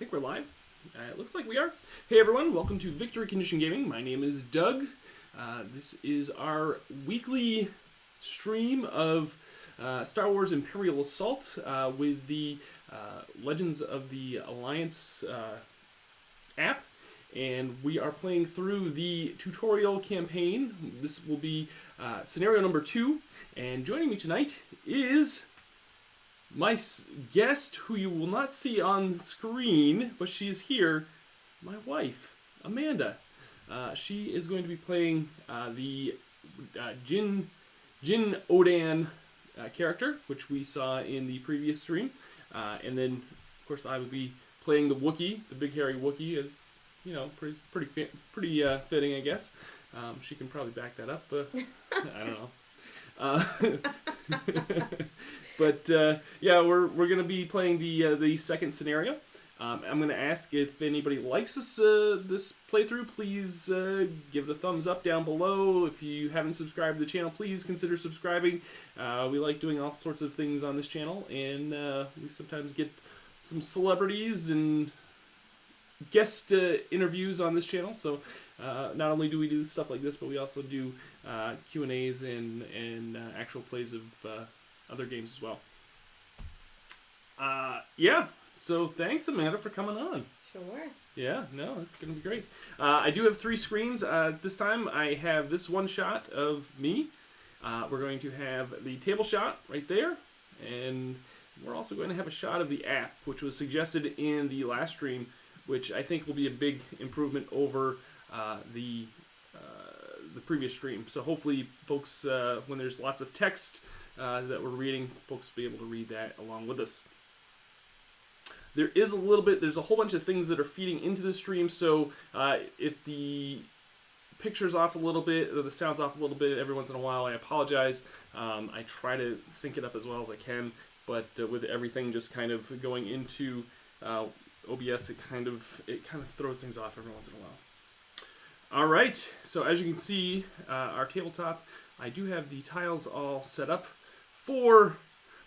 think we're live. It looks like we are. Hey everyone, welcome to Victory Condition Gaming. My name is Doug. This is our weekly stream of Star Wars Imperial Assault with the Legends of the Alliance app. And we are playing through the tutorial campaign. This will be scenario number 2. And joining me tonight is my guest, who you will not see on screen, but she is here, my wife, Amanda. She is going to be playing the Jin Odan character, which we saw in the previous stream. And then, of course, I will be playing the Wookiee, the big hairy Wookiee, as you know, pretty fitting, I guess. She can probably back that up. I don't know. But yeah, we're gonna be playing the second scenario. I'm gonna ask if anybody likes this playthrough. Please give it a thumbs up down below. If you haven't subscribed to the channel, please consider subscribing. We like doing all sorts of things on this channel, and we sometimes get some celebrities and guest interviews on this channel. So not only do we do stuff like this, but we also do Q&As and actual plays of other games as well. Yeah, so thanks, Amanda, for coming on. Sure. Yeah, no, it's going to be great. I do have 3 screens. This time I have this one shot of me. We're going to have the table shot right there. And we're also going to have a shot of the app, which was suggested in the last stream, which I think will be a big improvement over the previous stream. So hopefully, folks, when there's lots of text that we're reading, folks will be able to read that along with us. There's a whole bunch of things that are feeding into the stream, so if the picture's off a little bit, or the sound's off a little bit every once in a while, I apologize. I try to sync it up as well as I can, but with everything just kind of going into OBS, it kind of throws things off every once in a while. All right, so as you can see, our tabletop, I do have the tiles all set up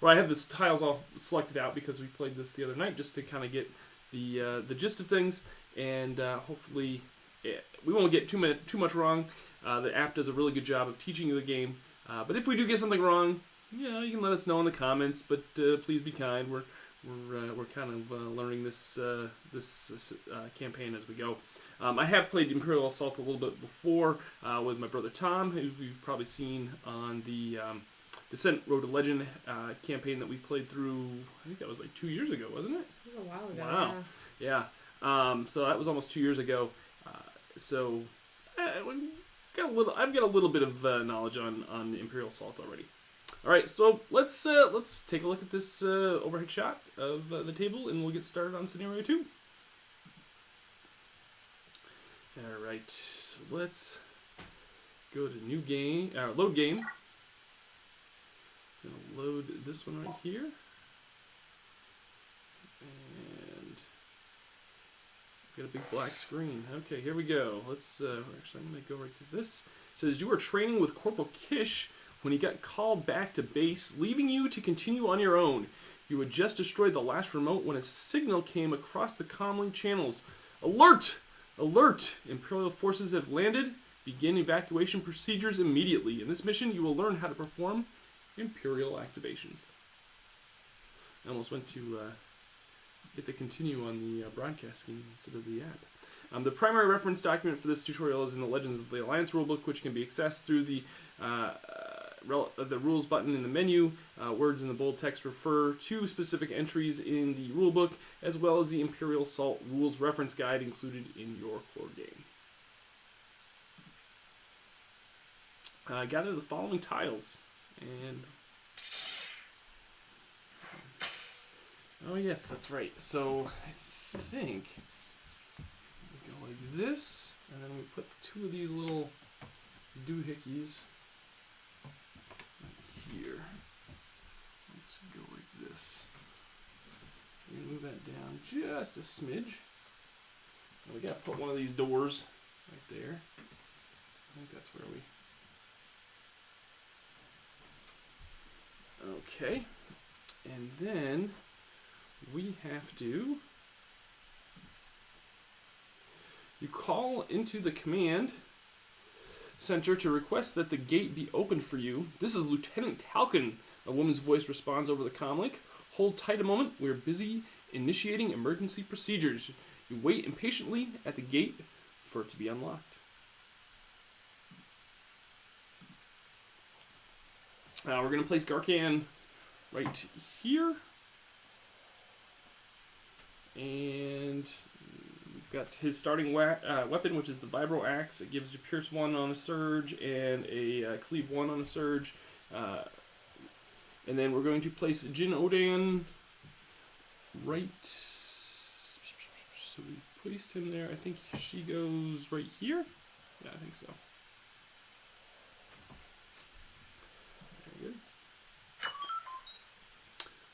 I have the tiles all selected out because we played this the other night just to kind of get the gist of things, and hopefully we won't get too much wrong. The app does a really good job of teaching you the game, but if we do get something wrong, you can let us know in the comments. But please be kind. We're kind of learning this campaign as we go. I have played Imperial Assault a little bit before with my brother Tom, who you've probably seen on the Descent Road to Legend campaign that we played through. I think that was like 2 years ago, wasn't it? It was a while ago. Wow. Yeah. So that was almost 2 years ago. So I've got a little bit of knowledge on Imperial Assault already. All right, so let's take a look at this overhead shot of the table, and we'll get started on scenario 2. All right, so let's go to new game, load game. I'm gonna load this one right here, and got a big black screen. Okay, here we go. Let's actually, I'm gonna go right to this. It says you were training with Corporal Kish when he got called back to base, leaving you to continue on your own. You had just destroyed the last remote when a signal came across the comlink channels. Alert! Alert! Imperial forces have landed. Begin evacuation procedures immediately. In this mission, you will learn how to perform Imperial activations. I almost went to hit the continue on the broadcast screen instead of the app. The primary reference document for this tutorial is in the Legends of the Alliance rulebook, which can be accessed through the rules button in the menu. Words in the bold text refer to specific entries in the rulebook, as well as the Imperial Assault rules reference guide included in your core game. Gather the following tiles. And oh yes, that's right. So I think we go like this, and then we put 2 of these little doohickeys here. Let's go like this. We move that down just a smidge. And we gotta put one of these doors right there. I think that's where we. Okay, and then we have to You call into the command center to request that the gate be opened for you. This is Lieutenant Talcon. A woman's voice responds over the comlink. Hold tight a moment. We're busy initiating emergency procedures. You wait impatiently at the gate for it to be unlocked. We're going to place Garkan right here. And we've got his starting weapon, which is the Vibro Axe. It gives you Pierce 1 on a surge and a Cleave 1 on a surge. And then we're going to place Jin Odan right. So we placed him there. I think she goes right here. Yeah, I think so. Very good.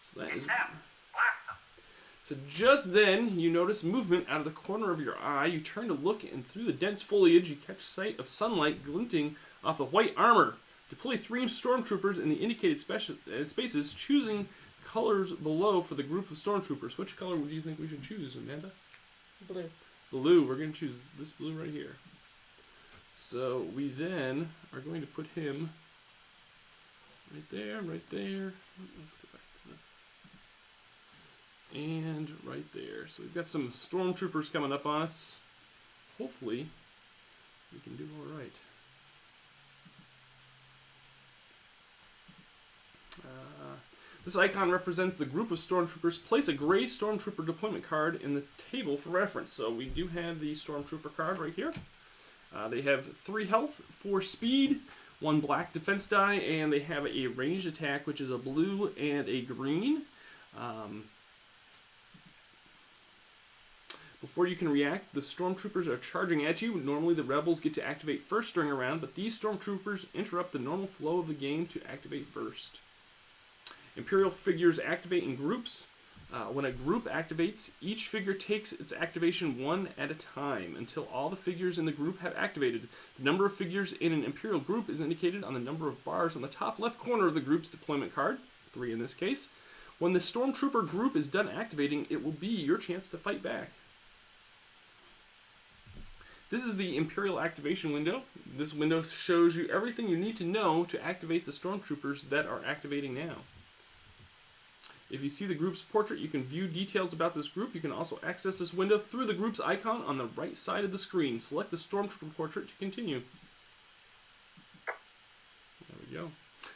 So that is. So just then, you notice movement out of the corner of your eye. You turn to look, and through the dense foliage, you catch sight of sunlight glinting off the white armor. Deploy 3 stormtroopers in the indicated spaces, choosing colors below for the group of stormtroopers. Which color would you think we should choose, Amanda? Blue. Blue. We're going to choose this blue right here. So we then are going to put him right there, right there. Let's go back to this. And right there. So we've got some stormtroopers coming up on us. Hopefully, we can do all right. This icon represents the group of stormtroopers. Place a gray stormtrooper deployment card in the table for reference. So we do have the stormtrooper card right here. They have 3 health, 4 speed, 1 black defense die, and they have a ranged attack, which is a blue and a green. Before you can react, the stormtroopers are charging at you. Normally the rebels get to activate first during a round, but these stormtroopers interrupt the normal flow of the game to activate first. Imperial figures activate in groups. When a group activates, each figure takes its activation one at a time until all the figures in the group have activated. The number of figures in an Imperial group is indicated on the number of bars on the top left corner of the group's deployment card, 3 in this case. When the Stormtrooper group is done activating, it will be your chance to fight back. This is the Imperial activation window. This window shows you everything you need to know to activate the Stormtroopers that are activating now. If you see the group's portrait, you can view details about this group. You can also access this window through the group's icon on the right side of the screen. Select the Stormtrooper portrait to continue. There we go.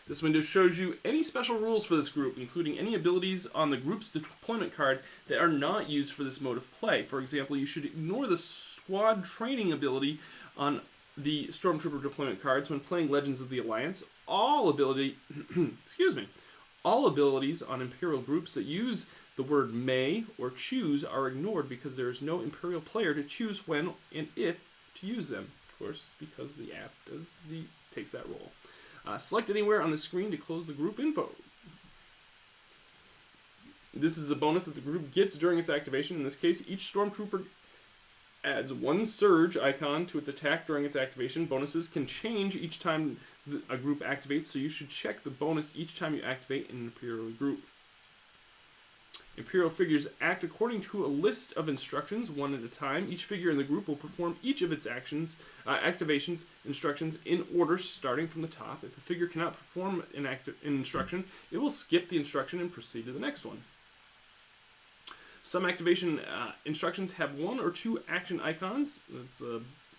This window shows you any special rules for this group, including any abilities on the group's deployment card that are not used for this mode of play. For example, you should ignore the squad training ability on the Stormtrooper deployment cards when playing Legends of the Alliance. All abilities on Imperial groups that use the word may or choose are ignored because there is no Imperial player to choose when and if to use them. Of course, because the app takes that role. Select anywhere on the screen to close the group info. This is the bonus that the group gets during its activation. In this case, each Stormtrooper adds 1 surge icon to its attack during its activation. Bonuses can change each time a group activates, so you should check the bonus each time you activate an Imperial group. Imperial figures act according to a list of instructions, one at a time. Each figure in the group will perform each of its activations instructions in order, starting from the top. If a figure cannot perform an instruction, it will skip the instruction and proceed to the next one. Some activation instructions have 1 or 2 action icons. It's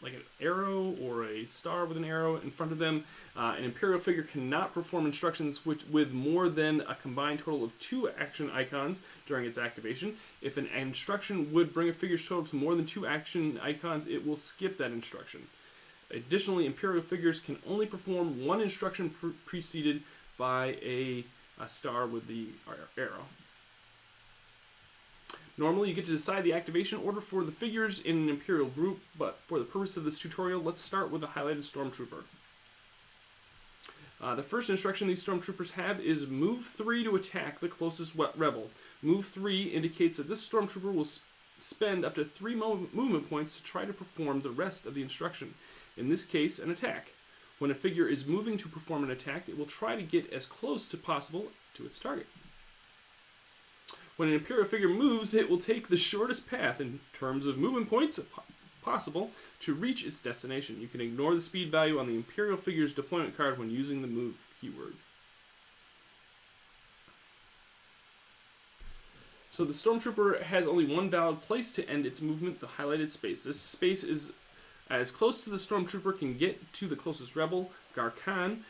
like an arrow or a star with an arrow in front of them. An Imperial figure cannot perform instructions with more than a combined total of 2 action icons during its activation. If an instruction would bring a figure's total to more than 2 action icons, it will skip that instruction. Additionally, Imperial figures can only perform 1 instruction preceded by a star with the arrow. Normally, you get to decide the activation order for the figures in an Imperial group, but for the purpose of this tutorial, let's start with a highlighted Stormtrooper. The first instruction these Stormtroopers have is move 3 to attack the closest rebel. Move 3 indicates that this Stormtrooper will spend up to 3 movement points to try to perform the rest of the instruction. In this case, an attack. When a figure is moving to perform an attack, it will try to get as close as possible to its target. When an Imperial figure moves, it will take the shortest path in terms of movement points possible to reach its destination. You can ignore the speed value on the Imperial figure's deployment card when using the move keyword. So the Stormtrooper has only one valid place to end its movement, the highlighted space. This space is as close to the Stormtrooper can get to the closest rebel, Garkan,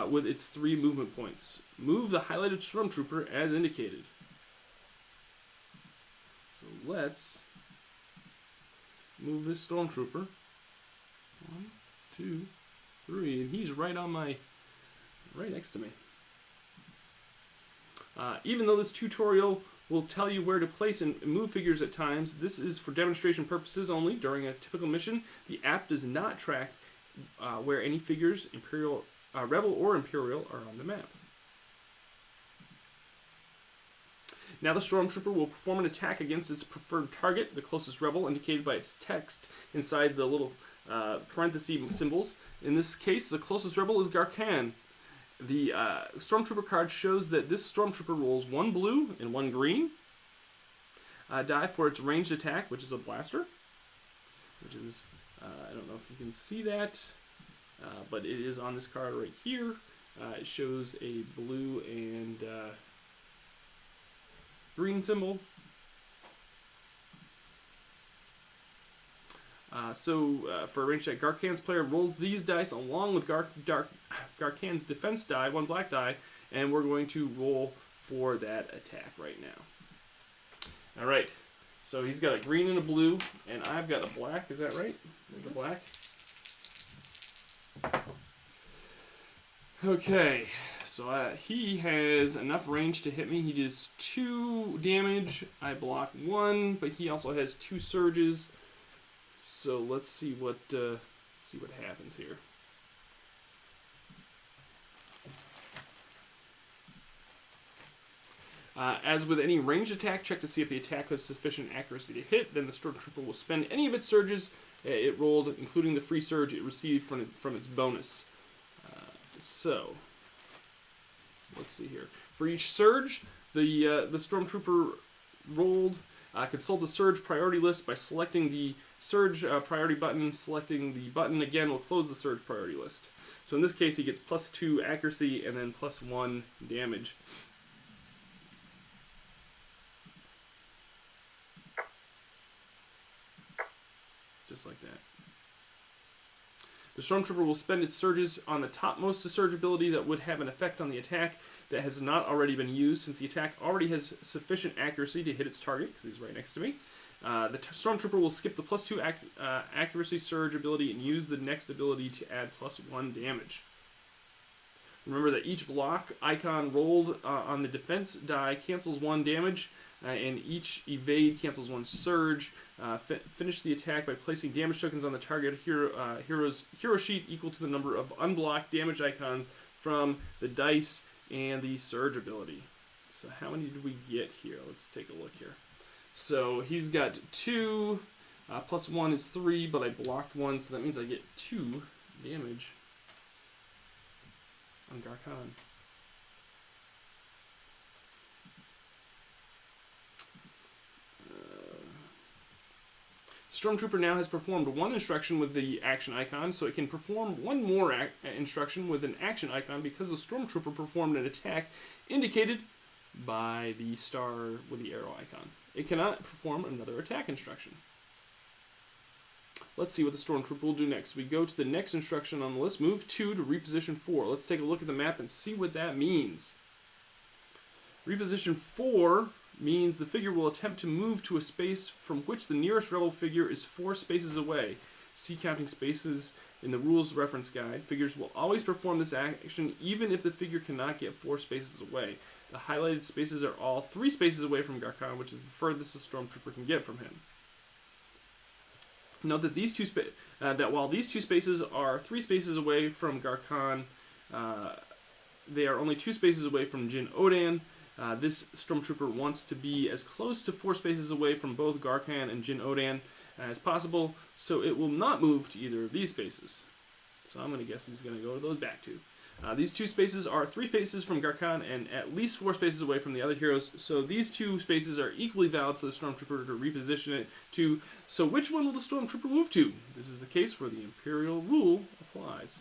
with its 3 movement points. Move the highlighted Stormtrooper as indicated. So let's move this Stormtrooper. 1, 2, 3, and he's right next to me. Even though this tutorial will tell you where to place and move figures at times, this is for demonstration purposes only. During a typical mission, the app does not track where any figures, Imperial, Rebel or Imperial, are on the map. Now the Stormtrooper will perform an attack against its preferred target, the closest Rebel, indicated by its text inside the little parenthesis symbols. In this case, the closest Rebel is Garkan. The Stormtrooper card shows that this Stormtrooper rolls 1 blue and 1 green die for its ranged attack, which is a blaster. Which is, I don't know if you can see that, but it is on this card right here. It shows a blue and green symbol. For a ranged attack, Garkan's player rolls these dice along with Garkan's defense die, 1 black die, and we're going to roll for that attack right now. Alright, so he's got a green and a blue, and I've got a black, is that right? The black. Okay, so he has enough range to hit me. He does 2 damage, I block 1, but he also has 2 surges. So let's see what happens here. As with any ranged attack, check to see if the attack has sufficient accuracy to hit. Then the Stormtrooper will spend any of its surges it rolled, including the free surge it received from its bonus. So let's see here. For each surge, the Stormtrooper rolled. Consult the surge priority list by selecting the surge priority button. Selecting the button again will close the surge priority list. So in this case, he gets +2 accuracy and then +1 damage. Just like that. The Stormtrooper will spend its surges on the topmost surge ability that would have an effect on the attack that has not already been used, since the attack already has sufficient accuracy to hit its target, because he's right next to me. The Stormtrooper will skip the +2 accuracy surge ability and use the next ability to add +1 damage. Remember that each block icon rolled on the defense die cancels 1 damage, and each evade cancels 1 surge. Finish the attack by placing damage tokens on the target hero's hero sheet equal to the number of unblocked damage icons from the dice and the surge ability. So how many did we get here? Let's take a look here. So he's got 2, +1 is 3, but I blocked 1, so that means I get 2 damage on Garkan. Stormtrooper now has performed 1 instruction with the action icon, so it can perform 1 more instruction with an action icon because the Stormtrooper performed an attack indicated by the star with the arrow icon. It cannot perform another attack instruction. Let's see what the Stormtrooper will do next. We go to the next instruction on the list, move 2 to reposition 4. Let's take a look at the map and see what that means. Reposition 4 means the figure will attempt to move to a space from which the nearest rebel figure is 4 spaces away. See counting spaces in the rules reference guide. Figures will always perform this action even if the figure cannot get 4 spaces away. The highlighted spaces are all 3 spaces away from Garkan, which is the furthest a Stormtrooper can get from him. Note that that while these 2 spaces are 3 spaces away from Garkan, they are only 2 spaces away from Jin Odan. This Stormtrooper wants to be as close to 4 spaces away from both Garkan and Jin Odan as possible, so it will not move to either of these spaces. So I'm going to guess he's going to go to those back 2. These 2 spaces are 3 spaces from Garkhan and at least 4 spaces away from the other heroes, so these 2 spaces are equally valid for the Stormtrooper to reposition it to. So which one will the Stormtrooper move to? This is the case where the Imperial Rule applies.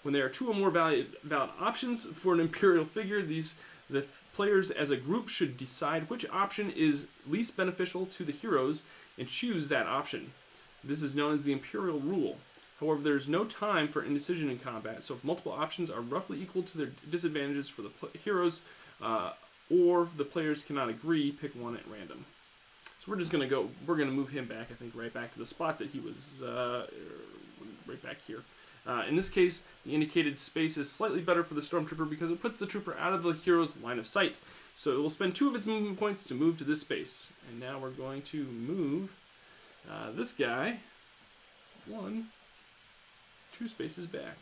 When there are 2 or more valid options for an Imperial figure, the players as a group should decide which option is least beneficial to the heroes and choose that option. This is known as the Imperial Rule. However, there is no time for indecision in combat, so if multiple options are roughly equal to their disadvantages for the heroes, or the players cannot agree, pick one at random. So we're going to move him back, I think, right back to the spot that he was, right back here. In this case, the indicated space is slightly better for the Stormtrooper because it puts the trooper out of the hero's line of sight. So it will spend 2 of its movement points to move to this space. And now we're going to move this guy 2 spaces back.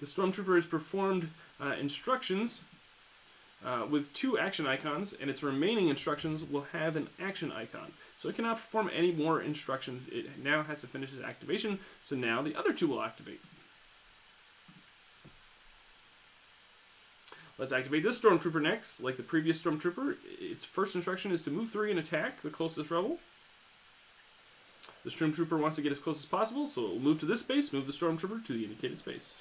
The Stormtrooper has performed instructions with 2 action icons, and its remaining instructions will have an action icon. So it cannot perform any more instructions. It now has to finish its activation, so now the other 2 will activate. Let's activate this Stormtrooper next. Like the previous Stormtrooper, its first instruction is to move 3 and attack the closest rebel. The Stormtrooper wants to get as close as possible, so it will move to this space, move the Stormtrooper to the indicated space.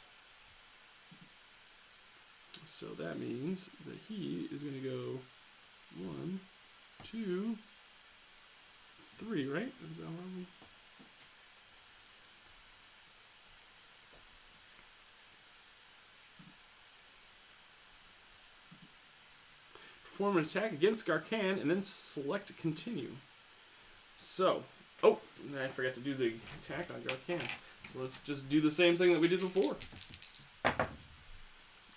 So that means that he is going to go 1, 2, 3, right? Is that one? Perform an attack against Garkhan and then select continue. So, oh, I forgot to do the attack on Garkhan. So let's just do the same thing that we did before.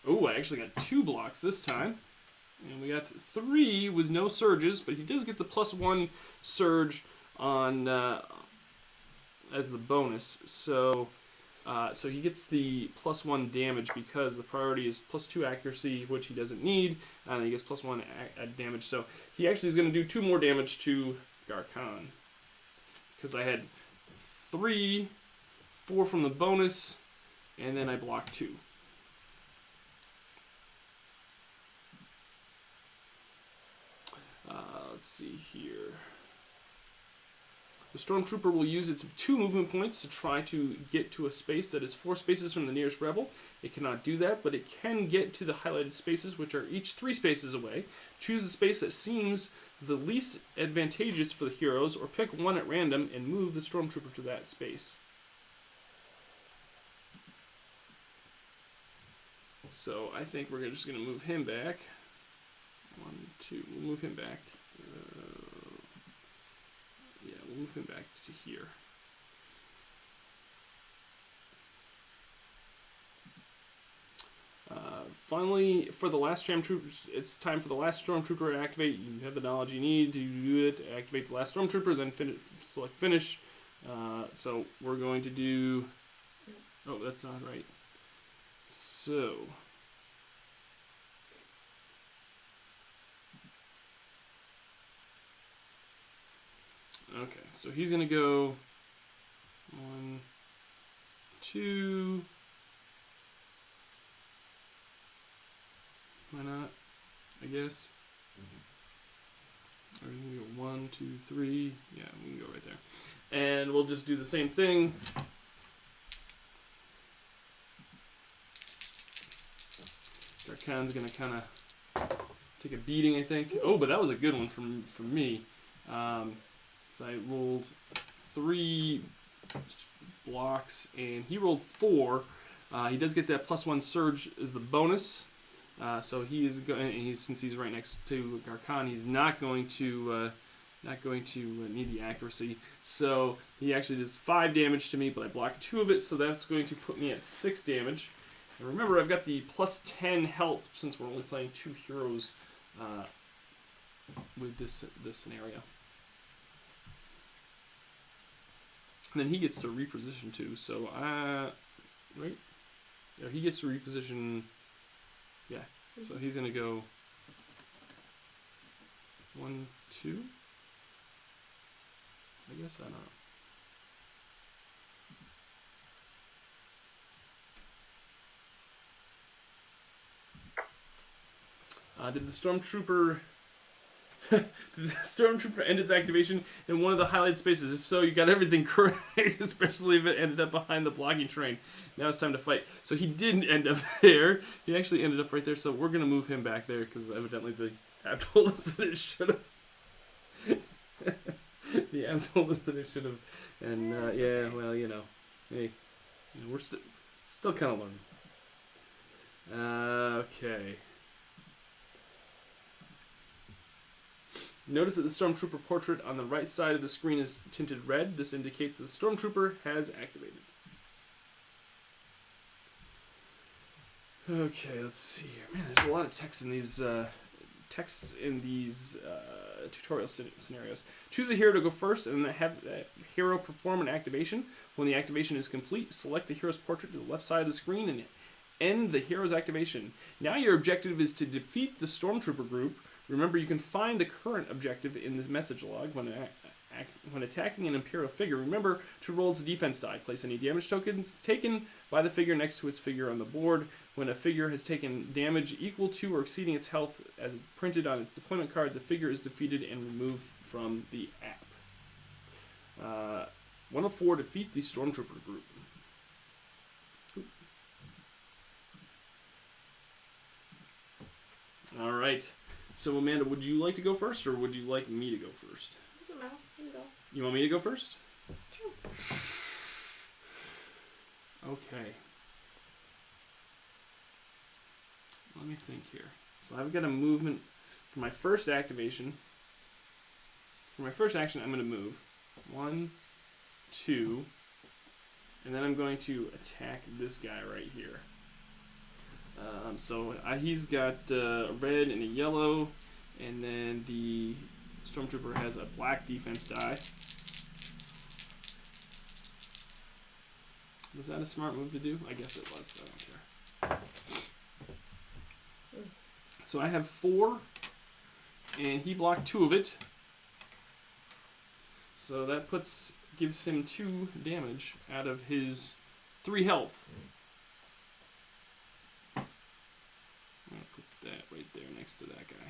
Oh, I actually got 2 blocks this time. And we got 3 with no surges, but he does get the +1 surge on as the bonus. So he gets the +1 damage because the priority is +2 accuracy, which he doesn't need, and he gets +1 damage. So he actually is going to do 2 more damage to Garkhan because I had 3, 4 from the bonus, and then I blocked 2. Let's see here. The Stormtrooper will use its 2 movement points to try to get to a space that is 4 spaces from the nearest rebel. It cannot do that, but it can get to the highlighted spaces, which are each 3 spaces away. Choose the space that seems the least advantageous for the heroes, or pick one at random and move the Stormtrooper to that space. So I think we're just going to move him back. 1, 2, we'll move him back. Yeah, we'll move him back to here. Finally, for the last Stormtrooper, it's time for the last Stormtrooper to activate. You have the knowledge you need to do it. Activate the last Stormtrooper, then select finish. So we're going to do... Oh, that's not right. So... Okay, so he's going to go 1, 2... Why not? I guess. Or we can go 1, 2, 3. Yeah, we can go right there. And we'll just do the same thing. Garkhan's gonna kind of take a beating, I think. Oh, but that was a good one from me. So I rolled 3 blocks, and he rolled 4. He does get that +1 surge as the bonus. So he is going. Since he's right next to Garkhan, he's not going to need the accuracy. So he actually does 5 damage to me, but I blocked 2 of it, so that's going to put me at 6 damage. And remember, I've got the +10 health since we're only playing 2 heroes with this scenario. And then he gets to reposition too. So right, yeah, he gets to reposition. Yeah, so he's going to go 1, 2. I guess I don't know. Did the Stormtrooper end its activation in one of the highlighted spaces? If so, you got everything correct, especially if it ended up behind the blocking terrain. Now it's time to fight. So he didn't end up there. He actually ended up right there, so we're going to move him back there, because evidently the app told us that it should have. The app told us that it should have. And, yeah, okay. Well, you know. Hey, we're still kind of learning. Okay. Notice that the Stormtrooper portrait on the right side of the screen is tinted red. This indicates the Stormtrooper has activated. Okay, let's see here. Man, there's a lot of text in these tutorial scenarios. Choose a hero to go first, and then have that hero perform an activation. When the activation is complete, select the hero's portrait to the left side of the screen and end the hero's activation. Now your objective is to defeat the Stormtrooper group. Remember, you can find the current objective in the message log. When attacking an Imperial figure, remember to roll its defense die. Place any damage tokens taken by the figure next to its figure on the board. When a figure has taken damage equal to or exceeding its health as it's printed on its deployment card, the figure is defeated and removed from the app. 104, defeat the Stormtrooper group. All right. So, Amanda, would you like to go first, or would you like me to go first? Doesn't matter. You can go. You want me to go first? Sure. Okay. Let me think here. So I've got a movement for my first activation. For my first action, I'm going to move 1, 2, and then I'm going to attack this guy right here. He's got a red and a yellow, and then the Stormtrooper has a black defense die. Was that a smart move to do? I guess it was. I don't care. So I have 4, and he blocked 2 of it. So that gives him 2 damage out of his 3 health. I'm going to put that right there next to that guy.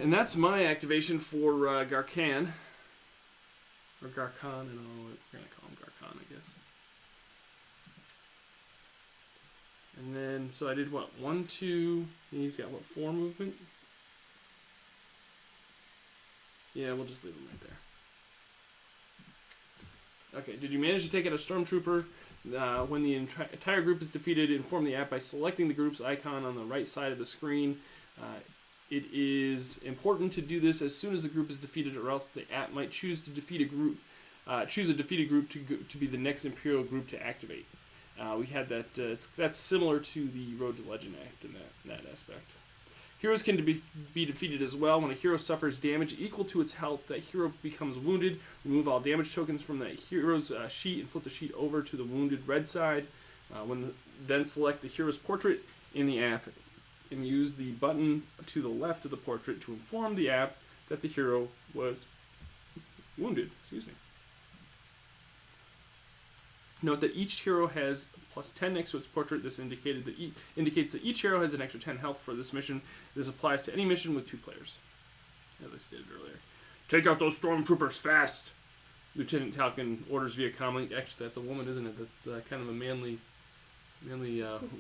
And that's my activation for Garkan. Or Garkan, and we're going to call him Garkan, I guess. And then, so I did what? 1, 2, and he's got what, 4 movement? Yeah, we'll just leave him right there. Okay, did you manage to take out a Stormtrooper? When the entire group is defeated, inform the app by selecting the group's icon on the right side of the screen. It is important to do this as soon as the group is defeated, or else the app might choose to defeat a group. Choose a defeated group to be the next Imperial group to activate. We had that. That's similar to the Road to Legend Act in that aspect. Heroes can be defeated as well. When a hero suffers damage equal to its health, that hero becomes wounded. Remove all damage tokens from that hero's sheet and flip the sheet over to the wounded red side. Then select the hero's portrait in the app and use the button to the left of the portrait to inform the app that the hero was wounded. Excuse me. Note that each hero has +10 next to its portrait. This indicates that each hero has an extra 10 health for this mission. This applies to any mission with 2 players, as I stated earlier. Take out those Stormtroopers fast! Lieutenant Talcon orders via comlink. Actually, that's a woman, isn't it? That's kind of a manly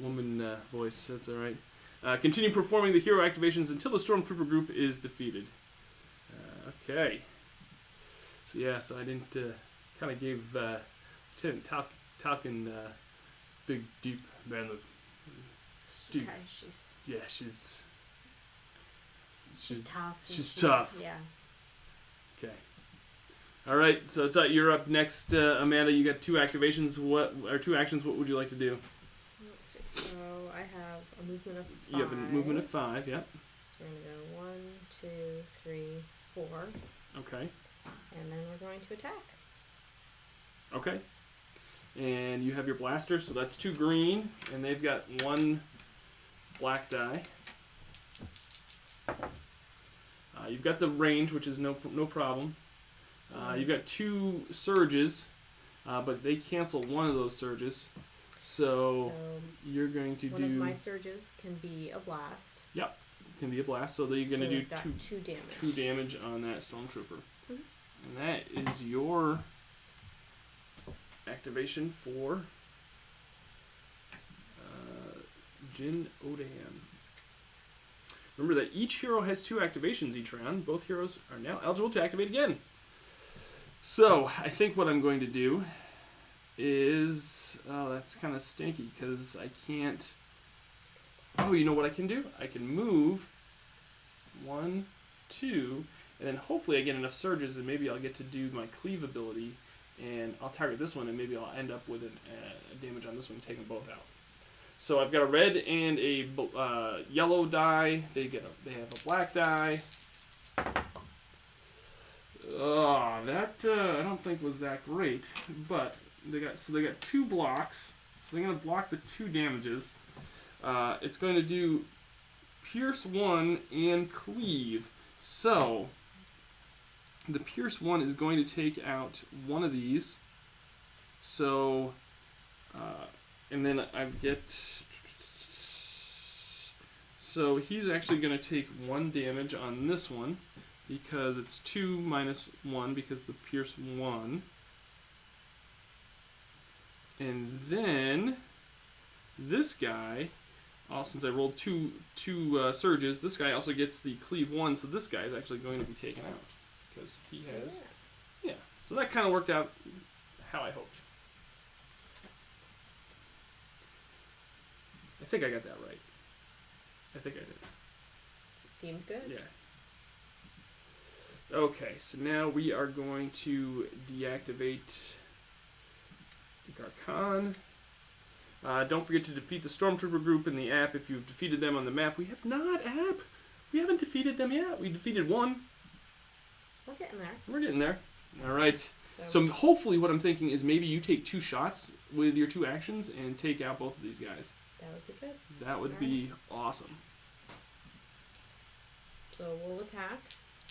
woman voice. That's all right. Continue performing the hero activations until the Stormtrooper group is defeated. Okay. So yeah, so I didn't kind of gave Lieutenant Talcon big, deep man of deep. Okay, she's tough. She's tough. Yeah. Okay. All right. So you're up next, Amanda. You got 2 activations. 2 actions? What would you like to do? Let's see. So I have a movement of 5. You have a movement of 5. Yep. So we're gonna go 1, 2, 3, 4. Okay. And then we're going to attack. Okay. And you have your blaster, so that's 2 green, and they've got 1 black die. You've got the range, which is no problem. You've got 2 surges, but they cancel one of those surges. So you're going to one do... of my surges can be a blast. Yep, can be a blast. So you're going to do 2 damage. 2 damage on that Stormtrooper. Mm-hmm. And that is your activation for Jin Odam. Remember that each hero has 2 activations each round. Both heroes are now eligible to activate again. So I think what I'm going to do is... Oh, that's kind of stinky because I can't... Oh, you know what I can do? I can move 1, 2, and then hopefully I get enough surges and maybe I'll get to do my cleave ability and I'll target this one and maybe I'll end up with a damage on this one, taking both out. So I've got a red and a yellow die. They have a black die. Oh, that I don't think was that great, but they got 2 blocks. So they're gonna block the 2 damages. It's going to do Pierce 1 and Cleave. So the Pierce 1 is going to take out one of these. So and then so he's actually going to take 1 damage on this one because it's 2 minus 1 because the Pierce 1. And then this guy, since I rolled two surges, this guy also gets the Cleave 1, so this guy is actually going to be taken out because he has... Yeah, so that kind of worked out how I hoped. I think I got that right. I think I did. Seemed good. Yeah. Okay, so now we are going to deactivate Garkhan. Don't forget to defeat the Stormtrooper group in the app if you've defeated them on the map. We have not app. We haven't defeated them yet. We defeated 1. We're getting there. We're getting there. All right. So hopefully what I'm thinking is maybe you take 2 shots with your 2 actions and take out both of these guys. That would be good. That would be awesome. So we'll attack.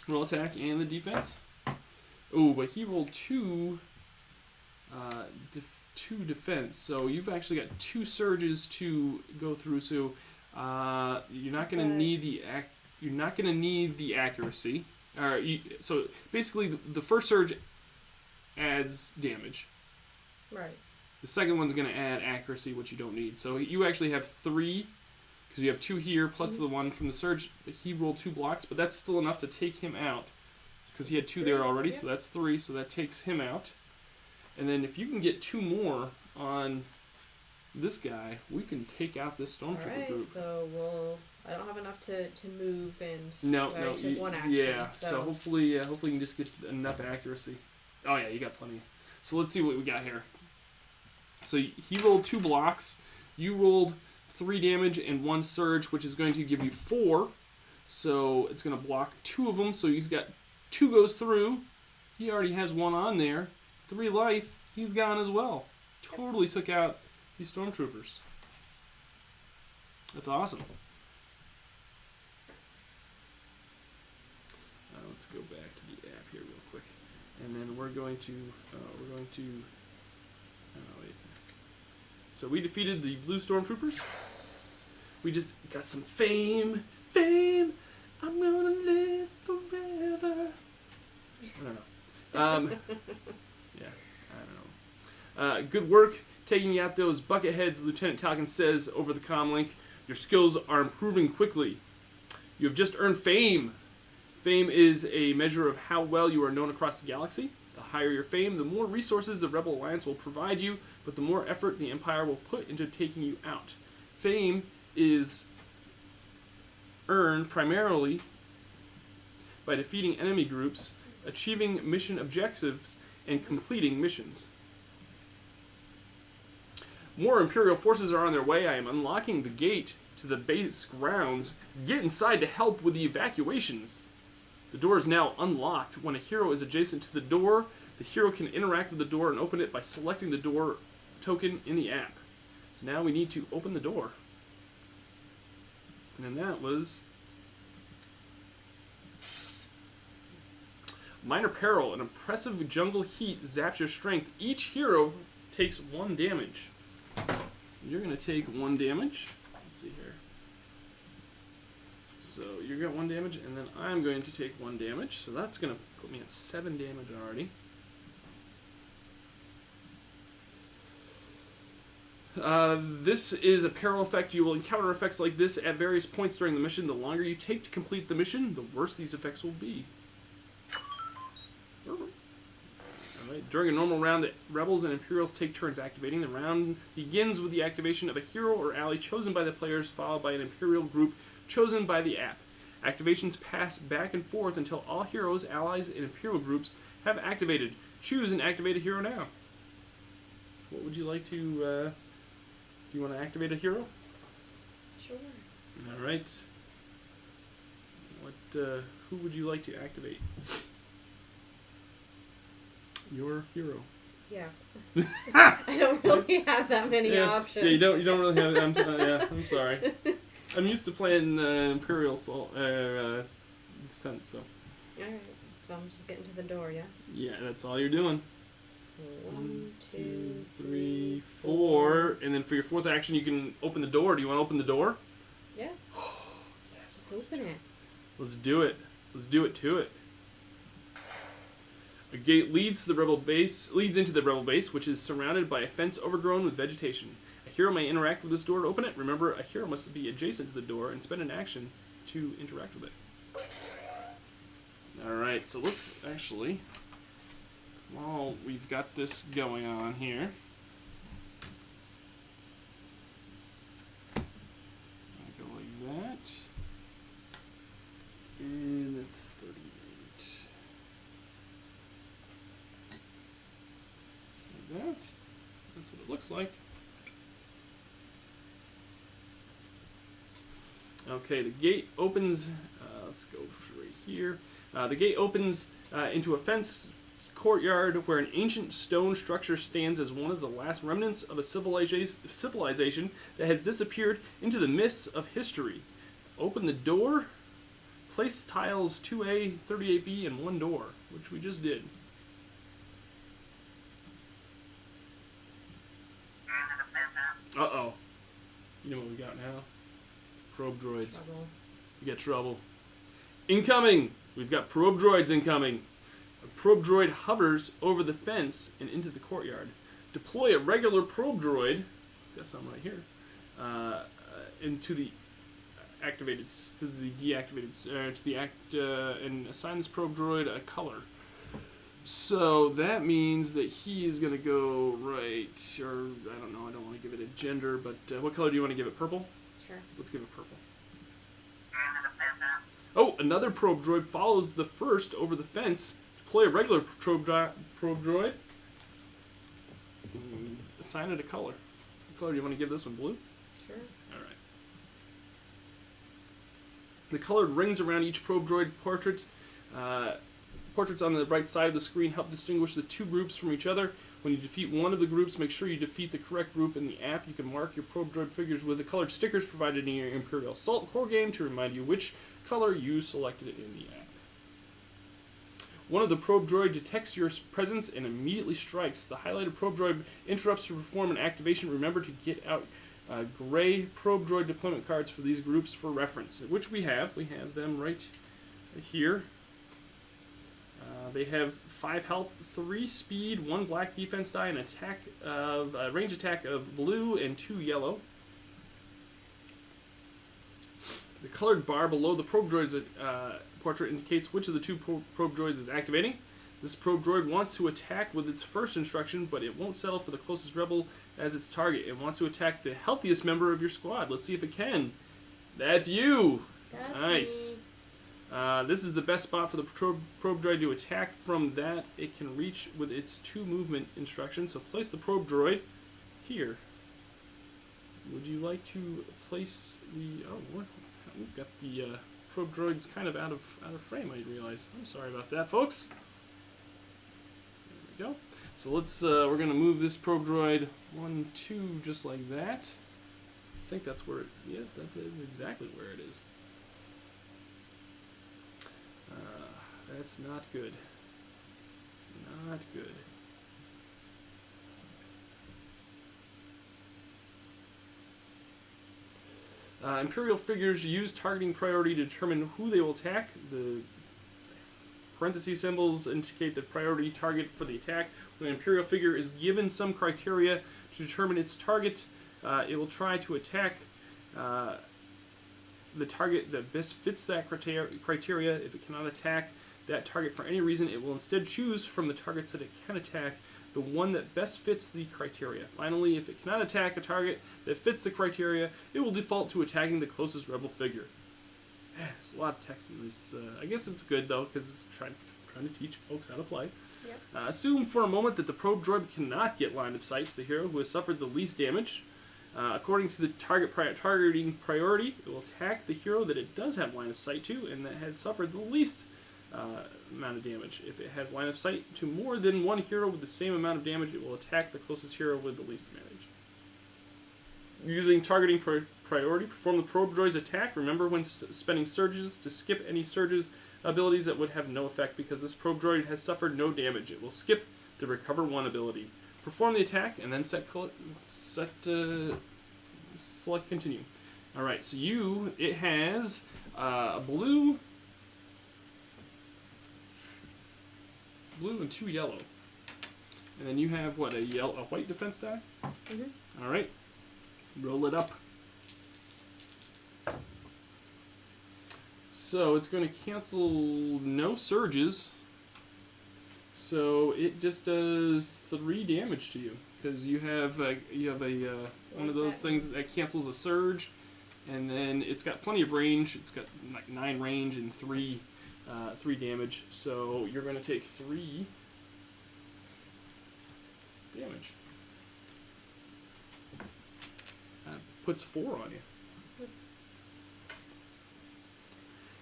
Roll attack and the defense. Oh, but he rolled 2 defense. So you've actually got 2 surges to go through. So you're not going to need the accuracy. So basically, the first surge adds damage. Right. The second one's going to add accuracy, which you don't need. So you actually have 3, because you have 2 here, plus the 1 from the surge. He rolled 2 blocks, but that's still enough to take him out, because he had 2 there already, so that's 3, so that takes him out. And then if you can get 2 more on this guy, we can take out this Stormtrooper group. So I don't have enough to move and take 1 action. Yeah, so hopefully you can just get enough accuracy. Oh yeah, you got plenty. So let's see what we got here. So he rolled 2 blocks. You rolled 3 damage and 1 surge, which is going to give you 4. So it's going to block 2 of them. So he's got 2 goes through. He already has 1 on there. 3 life. He's gone as well. Totally took out these Stormtroopers. That's awesome. Let's go back to the app here real quick, and then we're going to. Wait. So we defeated the blue Stormtroopers. We just got some fame. Fame. I'm gonna live forever. I don't know. Yeah, I don't know. Good work taking out those bucket heads, Lieutenant Talkin says over the comlink. Your skills are improving quickly. You have just earned fame. Fame is a measure of how well you are known across the galaxy. The higher your fame, the more resources the Rebel Alliance will provide you, but the more effort the Empire will put into taking you out. Fame is earned primarily by defeating enemy groups, achieving mission objectives, and completing missions. More Imperial forces are on their way. I am unlocking the gate to the base grounds. Get inside to help with the evacuations. The door is now unlocked. When a hero is adjacent to the door, the hero can interact with the door and open it by selecting the door token in the app. So now we need to open the door. And then that was Minor Peril, an oppressive jungle heat zaps your strength. Each hero takes 1 damage. You're going to take 1 damage. Let's see here. So you get 1 damage, and then I'm going to take 1 damage. So that's going to put me at 7 damage already. This is a Peril Effect. You will encounter effects like this at various points during the mission. The longer you take to complete the mission, the worse these effects will be. Alright, during a normal round, the Rebels and Imperials take turns activating. The round begins with the activation of a hero or ally chosen by the players, followed by an Imperial group chosen by the app. Activations pass back and forth until all heroes, allies, and Imperial groups have activated. Choose and activate a hero now. What would you like to... do you want to activate a hero? Sure. Alright. Who would you like to activate? Your hero. Yeah. I don't really have that many options. Yeah, you don't really have. I'm sorry. I'm used to playing Imperial Assault, Descent, so. Alright, so I'm just getting to the door, yeah? Yeah, that's all you're doing. So 1, 2, 3, 4. And then for your 4th action, you can open the door. Do you want to open the door? Yeah. Yes. Let's open it. Let's do it. Let's do it to it. A gate leads into the rebel base, which is surrounded by a fence overgrown with vegetation. A hero may interact with this door to open it. Remember, a hero must be adjacent to the door and spend an action to interact with it. Alright, so let's actually, while we've got this going on here, go like that, and that's 38. Like that. That's what it looks like. Okay, the gate opens, let's go right here. The gate opens into a fenced courtyard where an ancient stone structure stands as one of the last remnants of a civilization that has disappeared into the mists of history. Open the door, place tiles 2A, 38B, and 1 door, which we just did. Uh-oh. You know what we got now? Probe droids. Trouble. We got trouble. Incoming! We've got probe droids incoming. A probe droid hovers over the fence and into the courtyard. Deploy a regular probe droid, got some right here, into the activated, to the deactivated, and assign this probe droid a color. So that means that he is going to go right, or I don't know, I don't want to give it a gender, but what color do you want to give it? Purple? Sure. Let's give it purple. Oh, another probe droid follows the first over the fence. Deploy a regular probe droid. Assign it a color. What color do you want to give this one? Blue? Sure. Alright. The colored rings around each probe droid portrait. Portraits on the right side of the screen help distinguish the 2 groups from each other. When you defeat one of the groups, make sure you defeat the correct group in the app. You can mark your probe droid figures with the colored stickers provided in your Imperial Assault core game to remind you which color you selected in the app. One of the probe droid detects your presence and immediately strikes. The highlighted probe droid interrupts to perform an activation. Remember to get out gray probe droid deployment cards for these groups for reference, which we have. We have them right here. They have 5 health, 3 speed, 1 black defense die, and range attack of blue and 2 yellow. The colored bar below the probe droid's portrait indicates which of the 2 probe droids is activating. This probe droid wants to attack with its first instruction, but it won't settle for the closest rebel as its target. It wants to attack the healthiest member of your squad. Let's see if it can. That's you! That's nice. Me. This is the best spot for the probe droid to attack from that it can reach with its 2 movement instructions. So place the probe droid here. Would you like to place the... Oh, we've got the probe droids kind of out of frame, I realize. I'm sorry about that, folks. There we go. So let's, we're going to move this probe droid 1, 2, just like that. I think that's where it is. Yes, that is exactly where it is. That's not good. Not good. Imperial figures use targeting priority to determine who they will attack. The parentheses symbols indicate the priority target for the attack. When an Imperial figure is given some criteria to determine its target, it will try to attack the target that best fits that criteria. If it cannot attack that target for any reason, it will instead choose from the targets that it can attack the one that best fits the criteria. Finally, if it cannot attack a target that fits the criteria, it will default to attacking the closest rebel figure. There's a lot of text in this. I guess it's good, though, because it's trying to teach folks how to play. Yep. Assume for a moment that the probe droid cannot get line of sight to the hero who has suffered the least damage. According to the targeting priority, it will attack the hero that it does have line of sight to and that has suffered the least amount of damage. If it has line of sight to more than one hero with the same amount of damage, it will attack the closest hero with the least damage. Using targeting priority, perform the probe droid's attack. Remember when spending surges to skip any surges abilities that would have no effect because this probe droid has suffered no damage. It will skip the recover 1 ability. Perform the attack and then select continue. Alright, so it has a blue and 2 yellow. And then you have what, a white defense die? Mm-hmm. Alright. Roll it up. So it's going to cancel no surges. So it just does 3 damage to you because you have one of those things that cancels a surge, and then it's got plenty of range. It's got like 9 range and 3 damage. So you're going to take 3 damage. Puts 4 on you.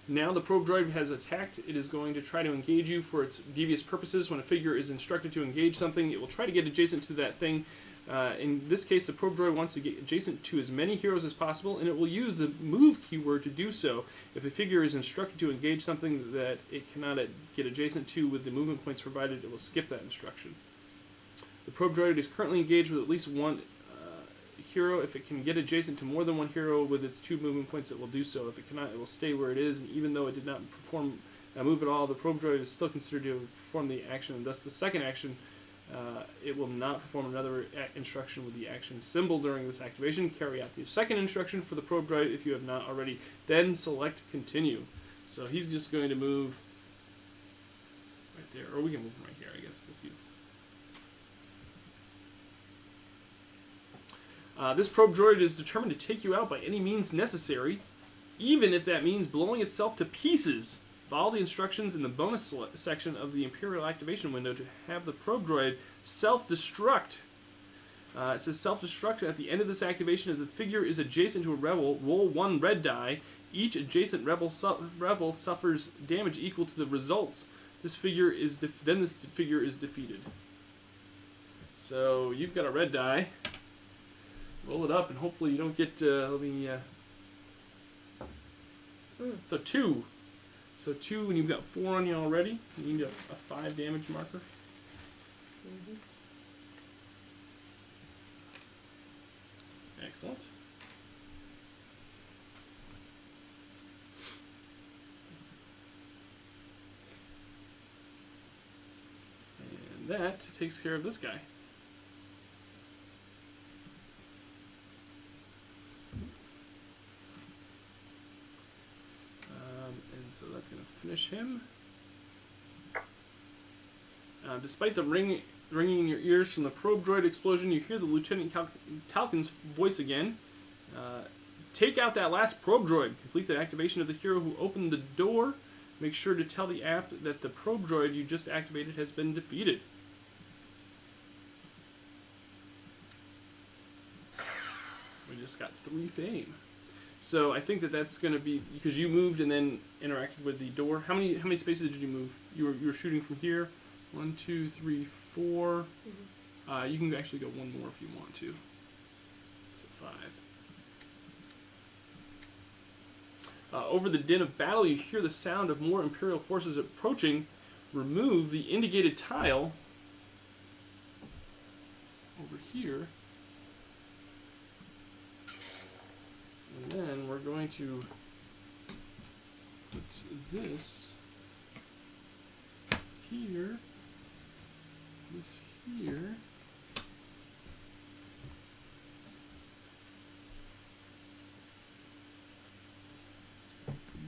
Now the probe droid has attacked. It is going to try to engage you for its devious purposes. When a figure is instructed to engage something, it will try to get adjacent to that thing. In this case, the probe droid wants to get adjacent to as many heroes as possible, and it will use the move keyword to do so. If a figure is instructed to engage something that it cannot get adjacent to with the movement points provided, it will skip that instruction. The probe droid is currently engaged with at least one hero. If it can get adjacent to more than one hero with its 2 movement points, it will do so. If it cannot, it will stay where it is, and even though it did not perform a move at all, the probe droid is still considered to perform the action, and thus the second action, it will not perform another instruction with the action symbol during this activation. Carry out the second instruction for the probe droid if you have not already, then select continue. So he's just going to move right there, or we can move him right here, I guess, because he's... This probe droid is determined to take you out by any means necessary, even if that means blowing itself to pieces. Follow the instructions in the bonus section of the Imperial activation window to have the probe droid self-destruct. It says self-destruct at the end of this activation. If the figure is adjacent to a rebel, roll 1 red die. Each adjacent rebel suffers damage equal to the results. This figure is defeated. So you've got a red die. Roll it up, and hopefully you don't get. So 2. So 2, and you've got 4 on you already. You need a 5 damage marker. Mm-hmm. Excellent. And that takes care of this guy. So that's going to finish him. Despite the ringing in your ears from the probe droid explosion, you hear the Lieutenant Talkin's voice again. Take out that last probe droid. Complete the activation of the hero who opened the door. Make sure to tell the app that the probe droid you just activated has been defeated. We just got 3 fame. So I think that's going to be because you moved and then interacted with the door. How many spaces did you move? You were shooting from here. 1, 2, 3, 4. Mm-hmm. You can actually go 1 more if you want to. So 5. Over the din of battle, you hear the sound of more Imperial forces approaching. Remove the indicated tile over here. And then we're going to put this here, this here,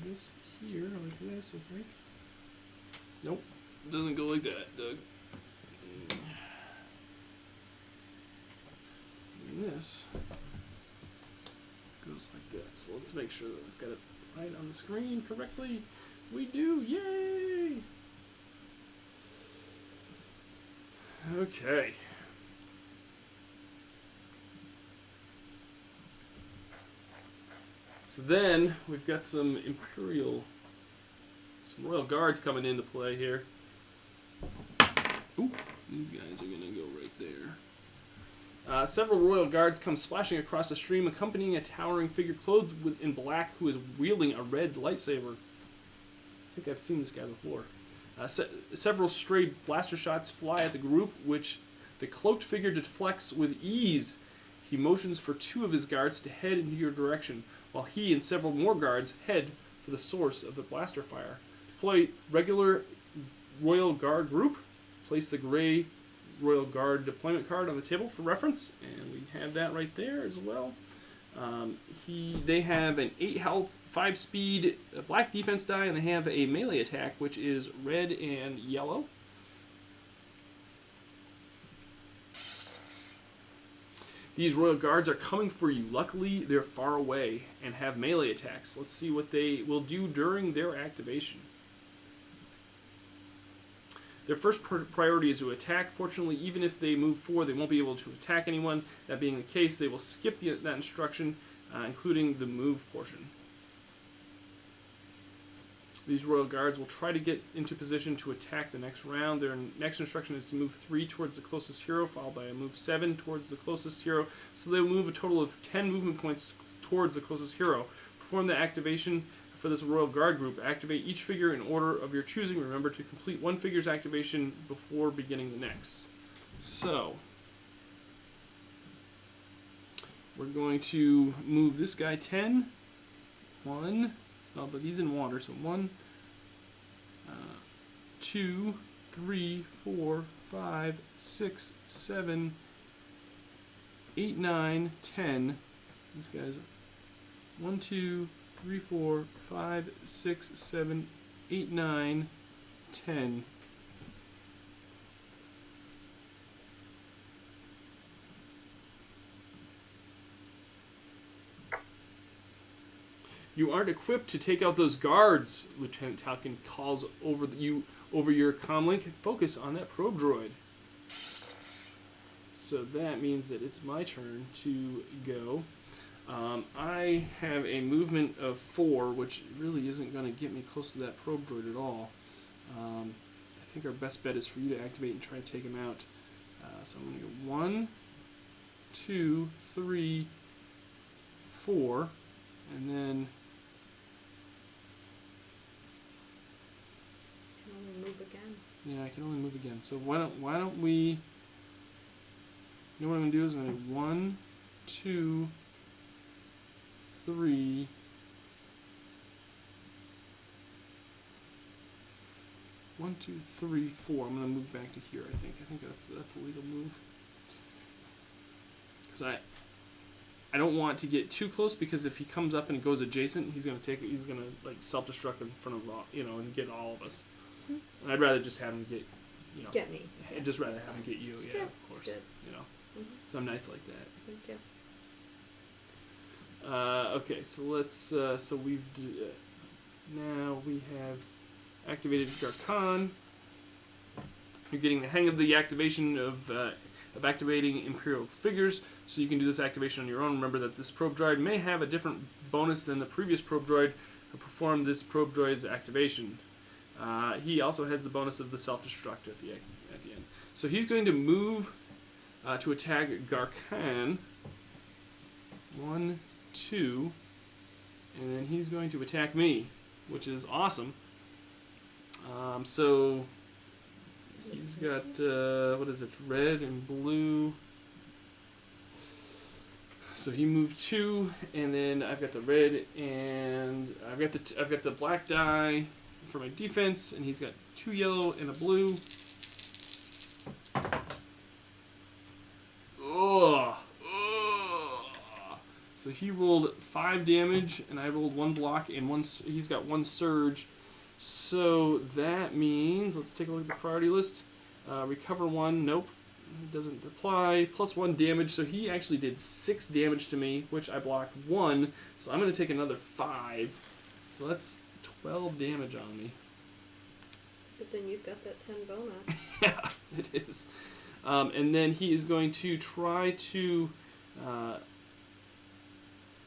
this here, like this, I think. Nope, doesn't go like that, Doug. And this goes like that. So let's make sure that I've got it right on the screen correctly. We do, yay! Okay. So then we've got some Royal Guards coming into play here. Ooh, these guys are gonna go right there. Several Royal Guards come splashing across the stream, accompanying a towering figure clothed in black who is wielding a red lightsaber. I think I've seen this guy before. Several stray blaster shots fly at the group, which the cloaked figure deflects with ease. He motions for two of his guards to head into your direction, while he and several more guards head for the source of the blaster fire. Deploy regular Royal Guard group. Place the gray Royal Guard deployment card on the table for reference, and we have that right there as well. They have an 8 health, 5 speed, black defense die, and they have a melee attack, which is red and yellow. These Royal Guards are coming for you. Luckily, they're far away and have melee attacks. Let's see what they will do during their activation. Their first priority is to attack. Fortunately, even if they move forward, they won't be able to attack anyone. That being the case, they will skip that instruction, including the move portion. These Royal Guards will try to get into position to attack the next round. Their next instruction is to move 3 towards the closest hero, followed by a move 7 towards the closest hero. So they'll move a total of 10 movement points towards the closest hero. Perform the activation for this Royal Guard group. Activate each figure in order of your choosing. Remember to complete one figure's activation before beginning the next. So, we're going to move this guy 10. 1. Oh, but he's in water, so 1, 2, 3, 4, 5, 6, 7, 8, 9, 10. These guys are 1, 2, 3, 4, 5, 6, 7, 8, 9, 10. You aren't equipped to take out those guards, Lieutenant Talcon calls over your comlink. Focus on that probe droid. So that means that it's my turn to go. I have a movement of 4, which really isn't going to get me close to that probe droid at all. I think our best bet is for you to activate and try to take him out. So I'm going to go 1, 2, 3, 4, and then... Move again. Yeah, I can only move again. So why don't we? You know what I'm gonna do is I'm gonna 1, 2, 3, 1, 2, 3, 4. I'm gonna move back to here. I think that's a legal move. Because I don't want to get too close, because if he comes up and goes adjacent, he's gonna like self-destruct in front of and get all of us. And I'd rather just have him get, Get me. I'd just rather have him get you. It's Yeah, good. of course. Mm-hmm. So I'm nice like that. Thank you. Okay, so let's. So we've now we have activated Garkhan. You're getting the hang of the activation of activating Imperial figures, so you can do this activation on your own. Remember that this probe droid may have a different bonus than the previous probe droid to perform this probe droid's activation. He also has the bonus of the self-destruct at the end. So he's going to move to attack Garkhan. 1, 2, and then he's going to attack me, which is awesome. So he's got what is it? Red and blue So he moved 2, and then I've got the red, and I've got the black die for my defense, and he's got 2 yellow and a blue. Ugh. So he rolled 5 damage, and I rolled 1 block, and he's got 1 surge. So that means, let's take a look at the priority list. Recover 1, nope, doesn't apply. Plus 1 damage, so he actually did 6 damage to me, which I blocked 1. So I'm going to take another 5. So that's 12 damage on me. But then you've got that 10 bonus. Yeah, it is. And then he is going to try to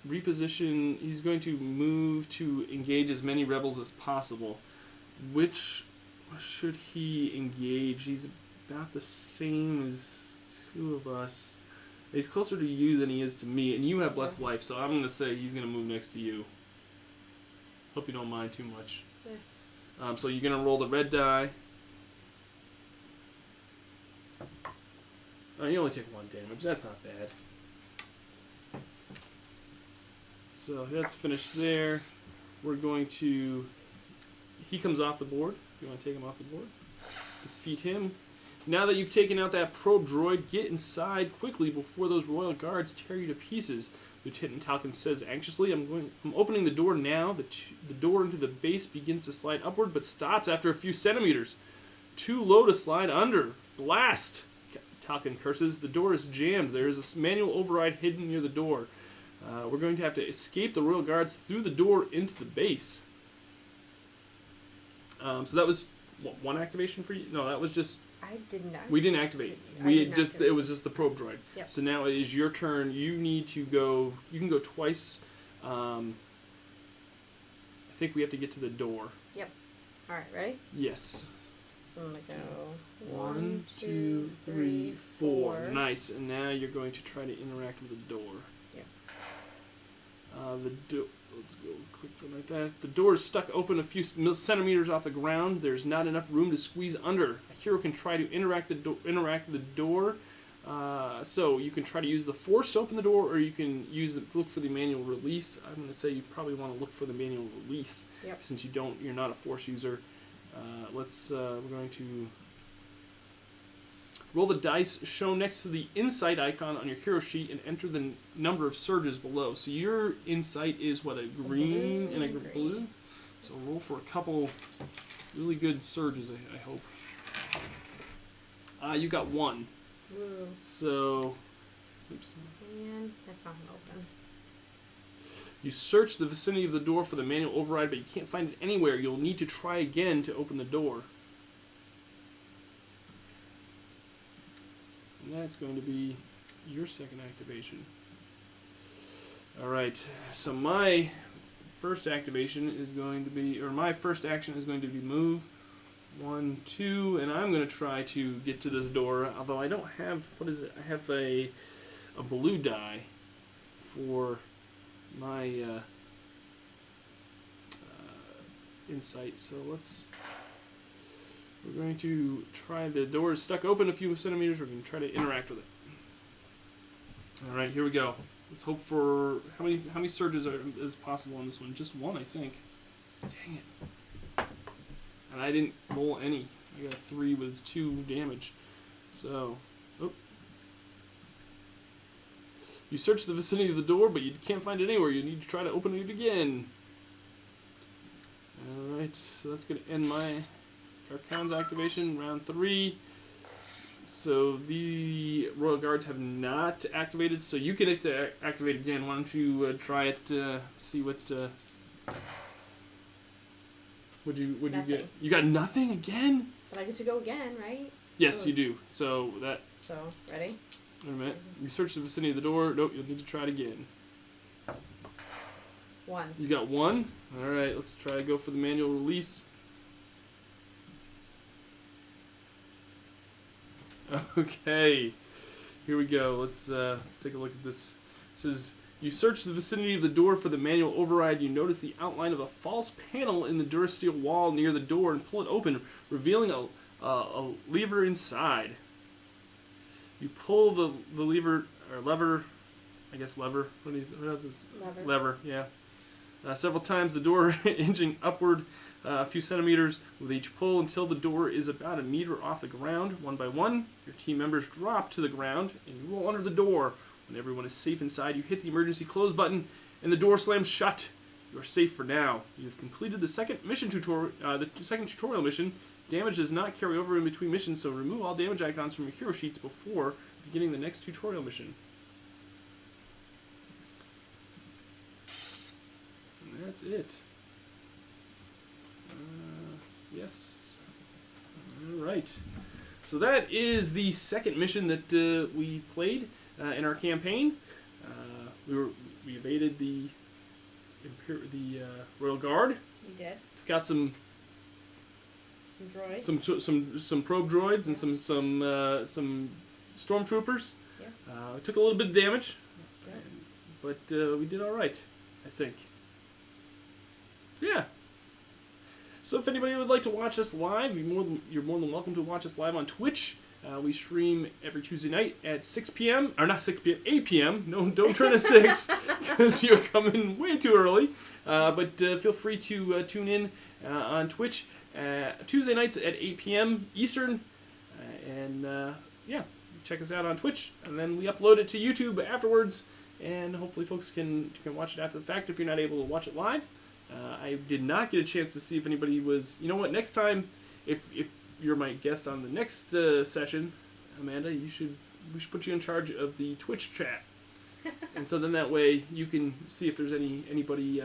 reposition. He's going to move to engage as many rebels as possible. Which should he engage? He's about the same as 2 of us. He's closer to you than he is to me, and you have less life, so I'm going to say he's going to move next to you. Hope you don't mind too much. Yeah. So you're going to roll the red die. Oh, you only take 1 damage. That's not bad. So that's finished there. We're going to... He comes off the board. You want to take him off the board? Defeat him. Now that you've taken out that probe droid, get inside quickly before those royal guards tear you to pieces. Lieutenant Talkin says anxiously, I'm opening the door now. The door into the base begins to slide upward, but stops after a few centimeters. Too low to slide under. Blast! Talkin curses. The door is jammed. There is a manual override hidden near the door. We're going to have to escape the royal guards through the door into the base. So that was what, 1 activation for you? No, that was just... I didn't activate. We didn't activate. It was just the probe droid. Yep. So now it is your turn. You need to go. You can go twice. I think we have to get to the door. Yep. All right, ready? Yes. So I'm gonna go 1, 2, 3, 4. Nice. And now you're going to try to interact with the door. Yep. Let's go click like that. The door is stuck open a few centimeters off the ground. There's not enough room to squeeze under. A hero can try to interact with the door. So you can try to use the force to open the door, or you can look for the manual release. I'm going to say you probably want to look for the manual release. Yep. Since you're not a force user. We're going to roll the dice shown next to the insight icon on your hero sheet and enter the number of surges below. So your insight is what, a green and a blue? So roll for a couple really good surges, I hope. You got 1. Woo. So, oops. And that's not gonna open. You search the vicinity of the door for the manual override, but you can't find it anywhere. You'll need to try again to open the door. And that's going to be your second activation. Alright, so my first activation is going to be, or my first action is going to be move. 1, 2, and I'm going to try to get to this door, although I don't have, what is it? I have a blue die for my insight, so we're going to try, the door is stuck open a few centimeters, we're going to try to interact with it. Alright, here we go. Let's hope for, how many surges is possible on this one? Just 1, I think. Dang it. And I didn't roll any. I got a 3 with 2 damage. So, you search the vicinity of the door, but you can't find it anywhere. You need to try to open it again. Alright, so that's going to end my Garcon's activation, round 3. So the Royal Guards have not activated, so you can activate again. Why don't you try it, see what... What'd you get? You got nothing again? But I get to go again, right? Yes, you do. So that... So, ready? Wait a minute. You search the vicinity of the door. Nope, you'll need to try it again. 1. You got 1? Alright, let's try to go for the manual release. Okay. Here we go. Let's take a look at this. It says, you search the vicinity of the door for the manual override. You notice the outline of a false panel in the durasteel wall near the door and pull it open, revealing a lever inside. You pull the lever, I guess lever. What is this? Lever. Lever, yeah. Several times the door hinging upward a few centimeters with each pull until the door is about a meter off the ground. One by one, your team members drop to the ground and you roll under the door. When everyone is safe inside, you hit the emergency close button and the door slams shut. You are safe for now. You have completed the second mission tutorial. The second tutorial mission. Damage does not carry over in between missions, so remove all damage icons from your hero sheets before beginning the next tutorial mission. And that's it. Yes. All right. So that is the second mission that we played in our campaign. We evaded the Royal Guard. We did. Took out some droids. Some probe droids and some stormtroopers. Yeah. Took a little bit of damage, Yeah. but we did all right, I think. Yeah. So if anybody would like to watch us live, you're more than welcome to watch us live on Twitch. We stream every Tuesday night at 6 p.m. Or not 6 p.m., 8 p.m. No, don't turn to 6 because you're coming way too early. But feel free to tune in on Twitch Tuesday nights at 8 p.m. Eastern. Yeah, check us out on Twitch. And then we upload it to YouTube afterwards. And hopefully folks can watch it after the fact if you're not able to watch it live. I did not get a chance to see if anybody was... You know what? Next time, if you're my guest on the next session, Amanda, we should put you in charge of the Twitch chat. And so then that way you can see if there's anybody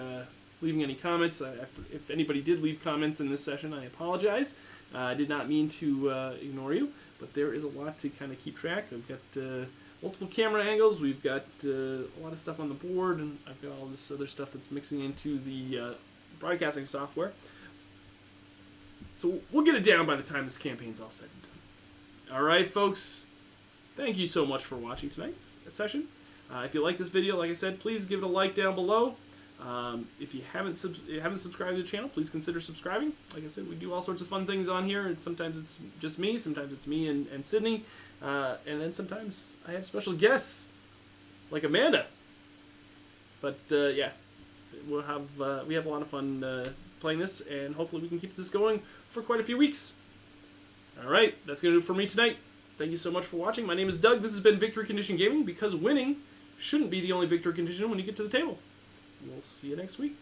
leaving any comments. If anybody did leave comments in this session, I apologize. I did not mean to ignore you, but there is a lot to kind of keep track. I've got multiple camera angles. We've got a lot of stuff on the board, and I've got all this other stuff that's mixing into the broadcasting software. So we'll get it down by the time this campaign's all said and done. All right, folks. Thank you so much for watching tonight's session. If you like this video, like I said, please give it a like down below. If you haven't subscribed to the channel, please consider subscribing. Like I said, we do all sorts of fun things on here, and sometimes it's just me, sometimes it's me and Sydney, and then sometimes I have special guests, like Amanda. But yeah, we have a lot of fun playing this, and hopefully we can keep this going for quite a few weeks. All right, that's going to do it for me tonight. Thank you so much for watching. My name is Doug. This has been Victory Condition Gaming, because winning shouldn't be the only victory condition when you get to the table. We'll see you next week.